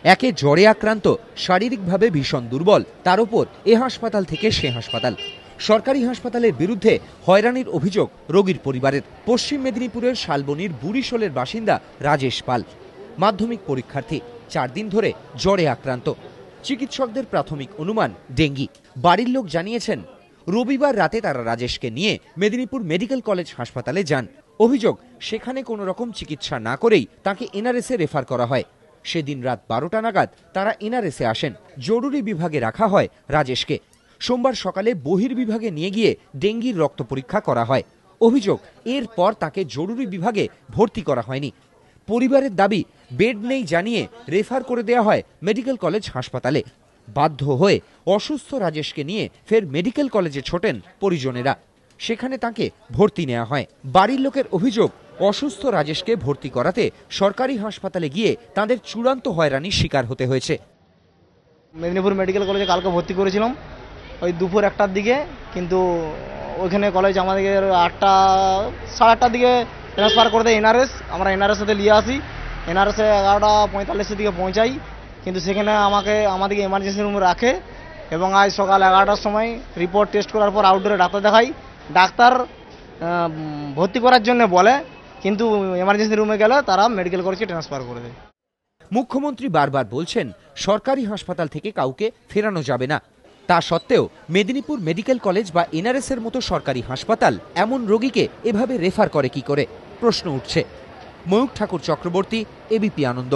একে জ্বরে আক্রান্ত, শারীরিকভাবে ভীষণ দুর্বল, তার উপর এ হাসপাতাল থেকে সে হাসপাতাল। সরকারি হাসপাতালের বিরুদ্ধে হয়রানির অভিযোগ রোগীর পরিবারের। পশ্চিম মেদিনীপুরের শালবনির বুড়িশোলের বাসিন্দা রাজেশ পাল মাধ্যমিক পরীক্ষার্থী, 4 দিন ধরে জ্বরে আক্রান্ত। চিকিৎসকদের প্রাথমিক অনুমান ডেঙ্গি। বাড়ির লোক জানিয়েছেন, রবিবার রাতে তারা রাজেশকে নিয়ে মেদিনীপুর মেডিকেল কলেজ হাসপাতালে যান। অভিযোগ, সেখানে কোনো রকম চিকিৎসা না করেই তাকে এনআরএসে রেফার করা হয়। সেদিন রাত 12টা নাগাদ তারা এনআরএসে আসেন। জরুরি বিভাগে রাখা হয় রাজেশকে। সোমবার সকালে বহির্বিভাগে নিয়ে গিয়ে ডেঙ্গির রক্ত পরীক্ষা করা হয়। অভিযোগ, এরপর তাকে জরুরি বিভাগে ভর্তি করা হয়নি। পরিবারের দাবি, বেড নেই জানিয়ে রেফার করে দেওয়া হয় মেডিকেল কলেজ হাসপাতালে। বাধ্য হয়ে অসুস্থ রাজেশকে নিয়ে ফের মেডিকেল কলেজে ছোটেন পরিজনেরা। সেখানে তাকে ভর্তি নেওয়া হয়। বাড়ির লোকের অভিযোগ, অসুস্থ রাজেশকে ভর্তি করাতে সরকারি হাসপাতালে গিয়ে তাদের চূড়ান্ত হয়রানির শিকার হতে হয়েছে। মেদিনীপুর মেডিকেল কলেজে কালকে ভর্তি করেছিলাম ওই দুপুর 1টার দিকে, কিন্তু ওইখানে কলেজ আমাদের 8টা সাড়ে 8টার দিকে ট্রান্সফার করে দেয় এনআরএস। আমরা এনআরএস সাথে নিয়ে আসি, এনআরএসে 11:45-এর দিকে পৌঁছাই, কিন্তু সেখানে আমাদেরকে এমার্জেন্সি রুমে রাখে এবং আজ সকাল 11টার সময় রিপোর্ট টেস্ট করার পর আউটডোরে ডাক্তার দেখাই। ডাক্তার ভর্তি করার জন্য বলে, কিন্তু এমার্জেন্সি রুমে গেলে তারা মেডিকেল কলেজে ট্রান্সফার করে দেয়। মুখ্যমন্ত্রী বারবার বলছেন, সরকারি হাসপাতাল থেকে কাউকে ফেরানো যাবে না। তা সত্ত্বেও মেদিনীপুর মেডিকেল কলেজ বা এনআরএস এর মতো সরকারি হাসপাতাল এমন রোগীকে এভাবে রেফার করে কি করে, প্রশ্ন উঠছে। ময়ূখ ঠাকুর চক্রবর্তী, এবিপি আনন্দ।